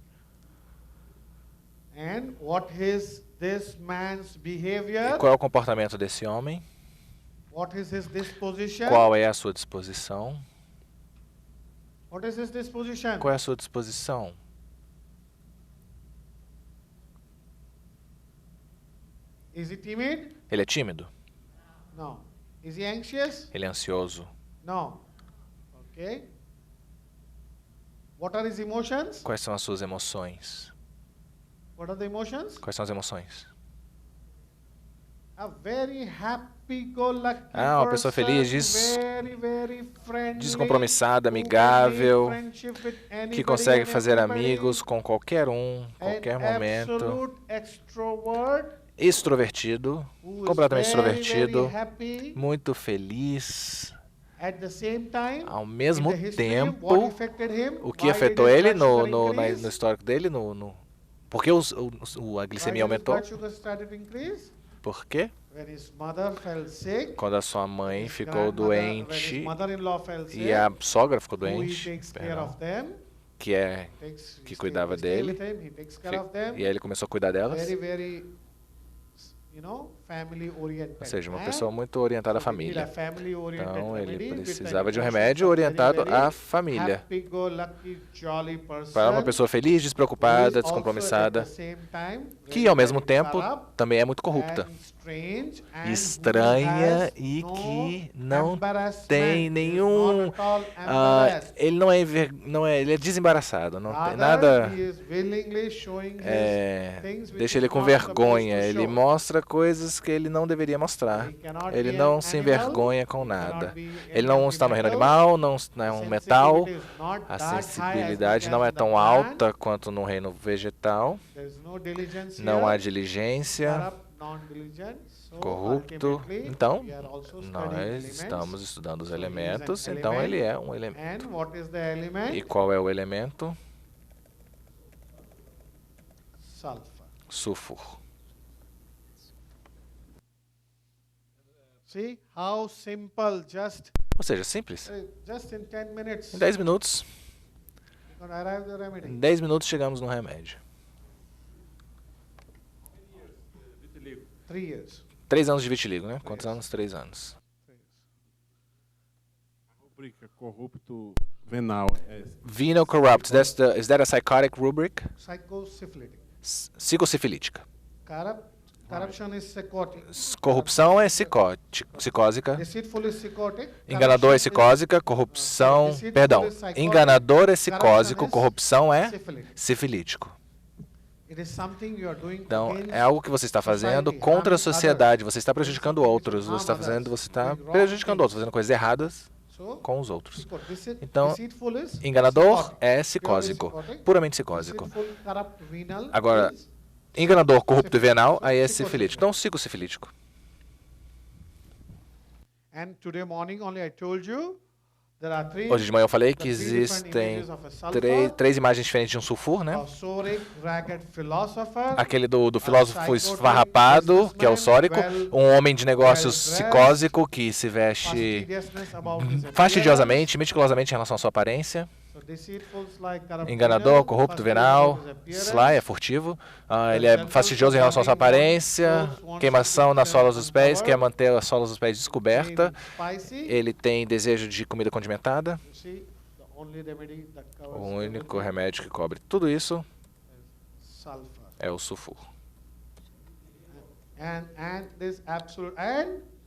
and what is this man's behavior? E qual é o comportamento desse homem? What is his disposition? Qual é a sua disposição? What is his disposition? Qual é a sua disposição? Is he timid? Ele é tímido? No. Is he anxious? Ele é ansioso? No. Okay. What are his emotions? Quais são as suas emoções? What are the emotions? Quais são as emoções? A very happy-go-lucky Uma pessoa feliz, very friendly, descompromissada, who can amigável, make friendship with anybody que consegue and fazer everybody, amigos com qualquer um, qualquer an momento. absolute extrovert, Extrovertido, who is completamente very, extrovertido, very happy. muito feliz. At the same time, Ao mesmo in the history, tempo, what affected him? o que Why afetou did ele his blood no sugar increase? histórico dele, por que a glicemia Why did his aumentou? blood sugar started to increase? Por quê? When his mother fell sick, Quando a sua mãe his ficou grandmother- when his doente mother-in-law fell sick, e a sogra ficou who he doente, takes care perdão, of them, que é he cuidava stay dele, with him, he takes care of them, e aí ele começou a cuidar delas. very, family oriented. Ou seja, uma man. pessoa muito orientada à So we need a família. family-oriented Então ele remedy with precisava de um emotions remédio of orientado very, à família. happy-go-lucky, jolly person, Para uma pessoa feliz, who is despreocupada, also, descompromissada, at the same time, que very, ao mesmo very tempo corrupt também é muito corrupta, and strange, and who estranha has e no que não embarrassment, tem is nenhum. not at all ah, embarrassed. ele não é, ele é desembaraçado, não tem Rather, nada. he is willingly showing his things which Deixa he's ele com not supposed vergonha. to Ele show. mostra coisas que ele não deveria mostrar. He cannot Ele be não an se animal, envergonha com he cannot nada. be Ele não está no reino metal, animal, não é um metal. sensitivity is not A that high as sensibilidade it não is é in the tão plant. alta quanto no reino vegetal. There is no diligence Não há here, diligência, corrupt, non-diligent. So corrupto. ultimately, Então, we are also studying nós elements. estamos estudando os So he is an elementos, então element. ele é um elemento. And what is the element? E qual é o elemento? Sulfur. Sulfur. See how simple, Ou seja, simples. just in 10 minutes, Em 10 minutos, you can arrive the remedy. em 10 minutos chegamos no remédio. 3 years. 3 anos de vitiligo, né? Quantos anos? 3 anos. Rubrica corrupto venal. Venal corrupt. Is that a psychotic rubric? Psychosyphilitic. Psicocifilítica. Corruption is psychotic. Corrupção é psicósica. Deceitful is psychotic. Enganador é Corruption psicósica. Corrupção. Deceitful Perdão. is psychotic. Enganador é psicósico. Corrupção é syphilitic. sifilítico. It is something you are doing Então, against é algo que você está fazendo society, contra a harming sociedade. others. Você está prejudicando outros. Você está prejudicando outros, fazendo coisas erradas So, com os outros. psychotic. Então, Deceitful is enganador psychotic. é Purely psicósico, psychotic. puramente psicósico. Deceitful, corrupt, venal Agora, is enganador, corrupto e venal, aí é sifilítico. Então, psicossifilítico. Hoje de manhã eu falei que existem três imagens diferentes de um sulfur, né? Aquele do filósofo esfarrapado, que é o sórico, um homem de negócios psicósico que se veste fastidiosamente, meticulosamente em relação à sua aparência. Enganador, corrupto, venal, sly, é furtivo. Ele é fastidioso em relação à sua aparência, queimação nas solas dos pés, quer manter as solas dos pés descoberta. Ele tem desejo de comida condimentada. O único remédio que cobre tudo isso é o sulfur.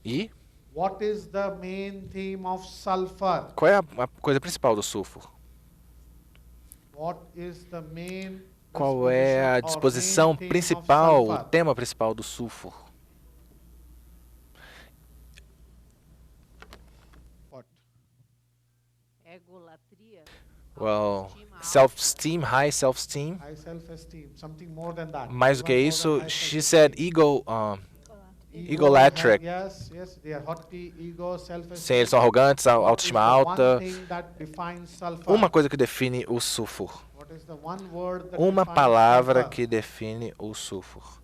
E qual é a coisa principal do sulfur? Qual é a disposição principal, o tema principal do sulfur? Egolatria. Well, self-esteem, high self-esteem. Mais do que isso, she said egolatric. Sim, eles são arrogantes, autoestima alta. Uma coisa que define o sulfur. Uma palavra que define o sulfur.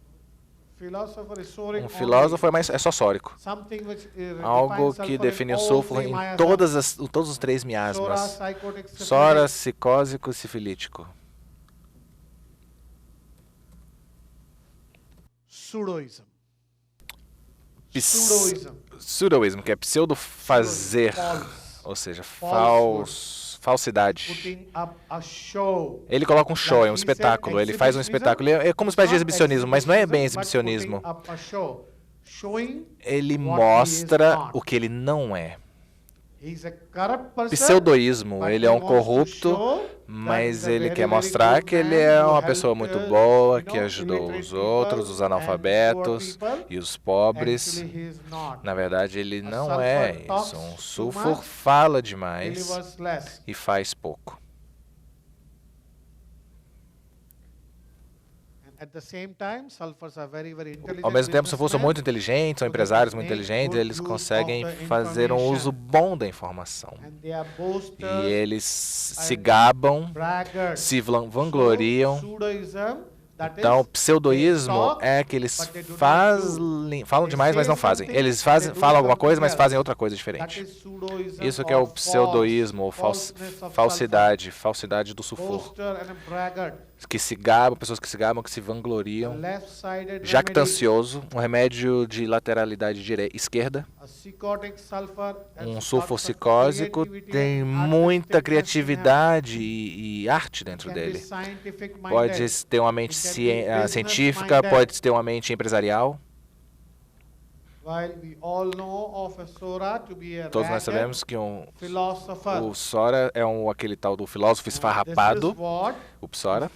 Um filósofo é só sórico. Algo que define o sulfur em todos os três miasmas. Sora, psicósico e sifilítico. Pseudoísmo, que é pseudo-fazer, ou seja, falsidade. Ele coloca um show, é um espetáculo, ele faz um espetáculo. É como uma espécie de exibicionismo, mas não é bem exibicionismo. Ele mostra o que ele não é. Pseudoísmo, ele é um corrupto, mas ele quer mostrar que ele é uma pessoa muito boa, que ajudou os outros, os analfabetos e os pobres. Na verdade, ele não é isso. Um sulfur fala demais e faz pouco. Ao mesmo tempo, sulfuros são muito inteligentes, são empresários muito inteligentes, eles conseguem fazer um uso bom da informação. E eles se gabam, se vangloriam. Então, o pseudoísmo é que eles falam demais, mas não fazem. Eles falam alguma coisa, mas fazem outra coisa diferente. Isso que é o pseudoísmo, ou falsidade do sulfur. Que se gabam, pessoas que se gabam, que se vangloriam. Jactancioso, um remédio de lateralidade esquerda. Um sulfur psicósico tem muita criatividade e arte dentro dele. Pode ter uma mente científica, pode ter uma mente empresarial. Todos nós sabemos que o Sora é aquele tal do filósofo esfarrapado, o Psora,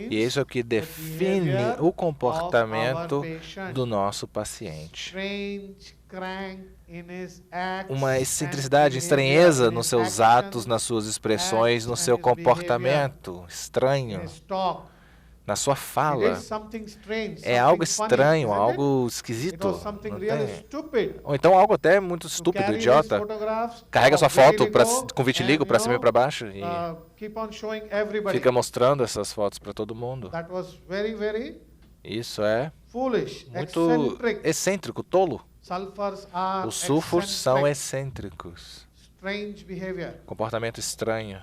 e isso é o que define o comportamento do nosso paciente. Uma excentricidade, estranheza nos seus atos, nas suas expressões, no seu comportamento estranho. Na sua fala, é algo estranho, algo esquisito. Ou então algo até muito estúpido, idiota. Carrega sua foto com vitiligo para cima e para baixo e fica mostrando essas fotos para todo mundo. Isso é muito excêntrico, tolo. Os sulfuros são excêntricos. Comportamento estranho.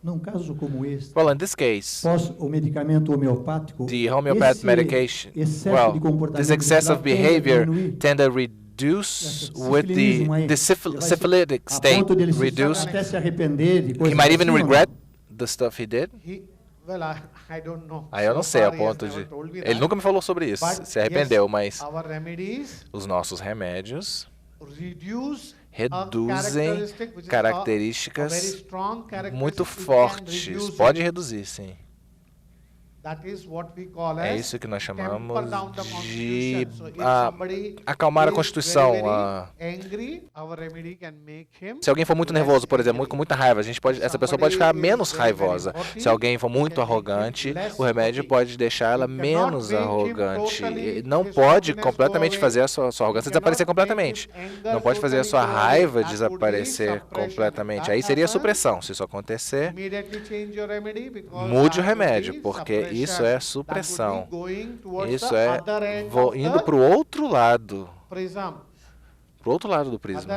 Num caso como este, well, in this case, o medicamento homeopático, the homeopathic medication, this excessive behavior tend to reduce with the syphilitic state, reduce. He might even regret the stuff he did. Eu não sei, ao ponto de... Ele nunca me falou sobre isso, se arrependeu, mas os nossos remédios reduzem características muito fortes. Pode reduzir, sim. É isso que nós chamamos de acalmar a Constituição. Se alguém for muito nervoso, por exemplo, com muita raiva, essa pessoa pode ficar menos raivosa. Se alguém for muito arrogante, o remédio pode deixar ela menos arrogante. Não pode completamente fazer a sua arrogância desaparecer completamente. Não pode fazer a sua raiva desaparecer completamente. Aí seria supressão. Se isso acontecer, mude o remédio, porque isso é supressão. Isso é indo para o outro lado. Para o outro lado do prisma.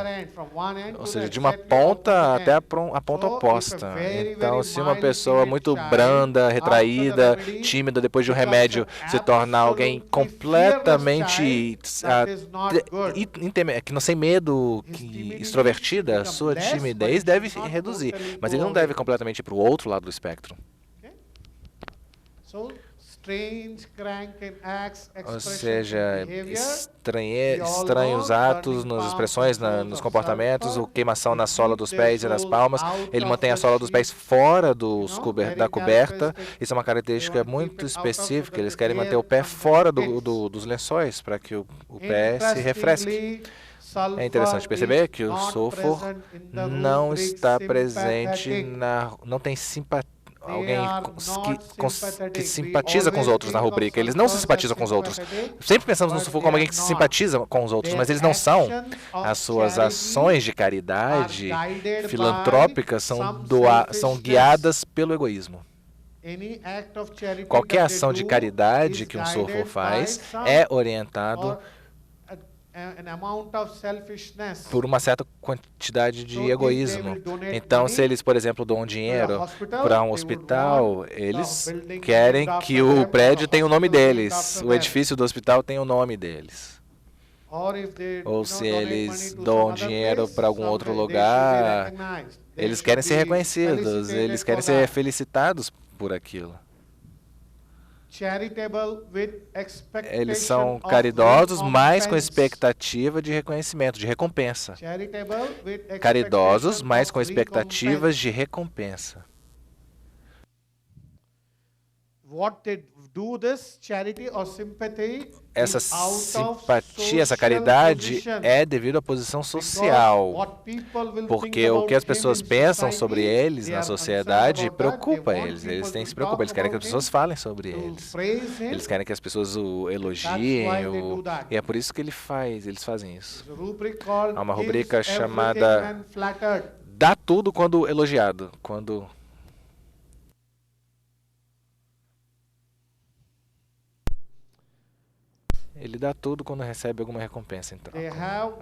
Ou seja, de uma ponta até a ponta oposta. Então, se uma pessoa muito branda, retraída, tímida, depois de um remédio, se tornar alguém completamente que não sem medo, extrovertida, sua timidez deve reduzir. Mas ele não deve completamente ir para o outro lado do espectro. Ou seja, estranhos atos nas expressões, nos comportamentos, queimação na sola dos pés e nas palmas. Ele mantém a sola dos pés fora da coberta. Isso é uma característica muito específica. Eles querem manter o pé fora dos lençóis para que o pé se refresque. É interessante perceber que o sulfur não está presente, não tem simpatia. Alguém que simpatiza com os outros na rubrica. Eles não se simpatizam com os outros. Sempre pensamos no sulfur como alguém que se simpatiza com os outros, mas eles não são. As suas ações de caridade filantrópicas são guiadas pelo egoísmo. Qualquer ação de caridade que um sulfur faz é orientado por uma certa quantidade de egoísmo. Então, se eles, por exemplo, doam dinheiro para um hospital, eles querem que o prédio tenha o nome deles, o edifício do hospital tenha o nome deles. Ou se eles doam dinheiro para algum outro lugar, eles querem ser reconhecidos, eles querem ser felicitados por aquilo. Eles são caridosos, mas com expectativa de reconhecimento, de recompensa. Caridosos, mas com expectativas de recompensa. Essa simpatia, essa caridade é devido à posição social, porque o que as pessoas pensam sobre eles na sociedade preocupa eles. Eles têm que se preocupar, eles querem que as pessoas falem sobre eles. Eles querem que as pessoas o elogiem, e é por isso que eles fazem isso. Há uma rubrica chamada Dá tudo quando elogiado, ele dá tudo quando recebe alguma recompensa, então,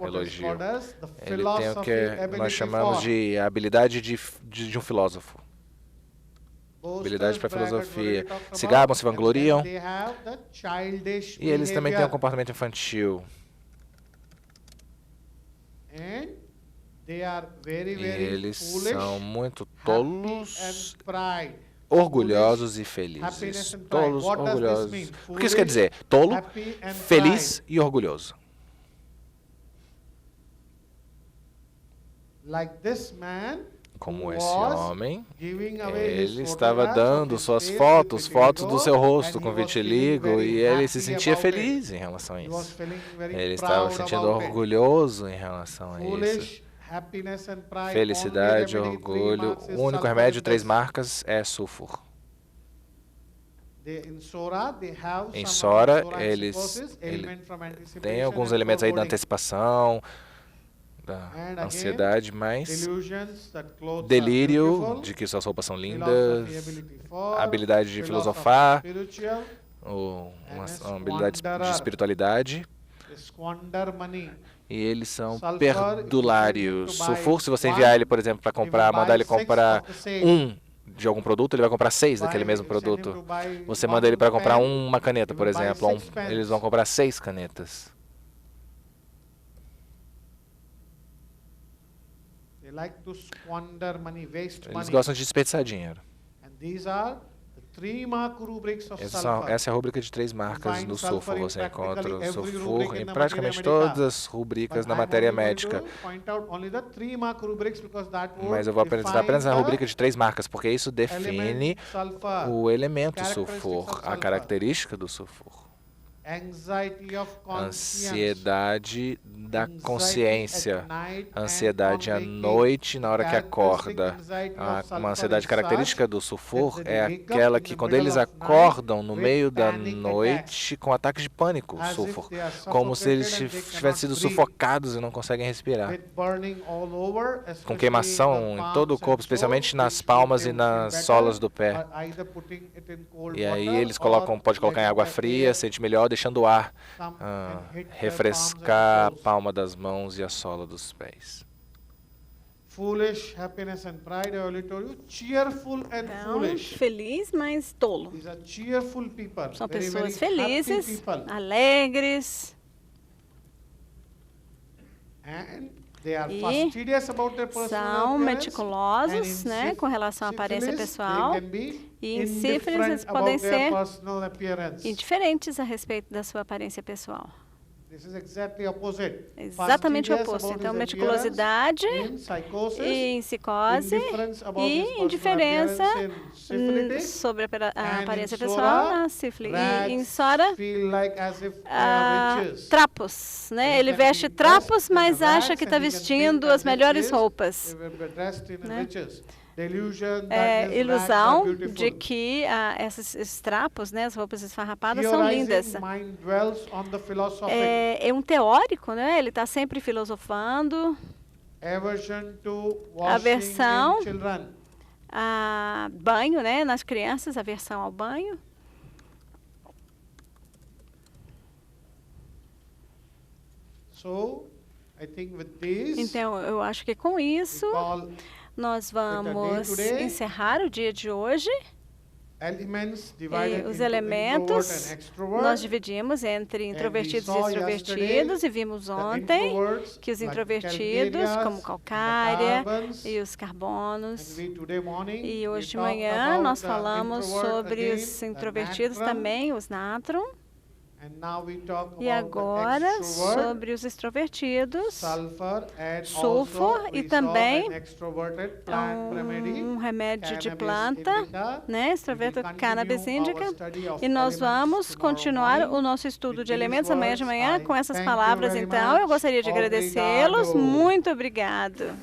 elogio. Ele tem o que nós chamamos de habilidade de um filósofo. Habilidade para a filosofia. Se gabam, se vangloriam. E eles também têm um comportamento infantil. E eles são muito tolos, orgulhosos e felizes. Tolos, orgulhosos. O que isso quer dizer? Tolo, feliz e orgulhoso. Como esse homem, ele estava dando suas fotos do seu rosto com vitiligo, e ele se sentia feliz em relação a isso. Ele estava se sentindo orgulhoso em relação a isso. Felicidade, orgulho. O único remédio, 3 marcas, é sulfur. Em Sora, ele tem alguns elementos aí da antecipação, da ansiedade, mas delírio de que suas roupas são lindas, habilidade de filosofar, uma habilidade de espiritualidade. E eles são perdulários. Sulfur, se você enviar ele, por exemplo, para comprar, mandar ele comprar de algum produto, ele vai comprar 6 daquele mesmo produto. Você manda ele para comprar uma caneta, por exemplo, eles vão comprar 6 canetas. Eles gostam de desperdiçar dinheiro. Essa é a rubrica de 3 marcas do sulfur. Você encontra o sulfur em praticamente todas as rubricas na matéria médica. Mas eu vou apresentar apenas a rubrica de 3 marcas, porque isso define o elemento sulfur, a característica do sulfur. Ansiedade da consciência, ansiedade à noite na hora que acorda. Uma ansiedade característica do sulfur é aquela que, quando eles acordam no meio da noite, com ataques de pânico, sulfur, como se eles tivessem sido sufocados e não conseguem respirar, com queimação em todo o corpo, especialmente nas palmas e nas solas do pé. E aí eles pode colocar em água fria, sente melhor, deixando o ar refrescar a palma das mãos e a sola dos pés. Então, feliz, mas tolo. São pessoas felizes, alegres. E são meticulosos, né, com relação à aparência pessoal. E em sífilis eles podem ser indiferentes a respeito da sua aparência pessoal. Exatamente o oposto. Então, meticulosidade em psicose e indiferença sobre a aparência pessoal na sífilis. E em Sora, trapos, né? Ele veste trapos, mas acha que está vestindo as melhores roupas, né? Ilusão de que esses trapos, né, as roupas esfarrapadas, são lindas. É um teórico, né? Ele está sempre filosofando. Aversão a banho, né, nas crianças, aversão ao banho. Então, eu acho que com isso nós vamos encerrar o dia de hoje. E os elementos nós dividimos entre introvertidos e extrovertidos, e vimos ontem que os introvertidos, como calcária e os carbonos, e hoje de manhã nós falamos sobre os introvertidos também, os nátron. E agora, sobre os extrovertidos, sulfur e também um remédio de planta, né, extroverto cannabis indica. E nós vamos continuar o nosso estudo de elementos amanhã de manhã com essas palavras. Então, eu gostaria de agradecê-los. Muito obrigado.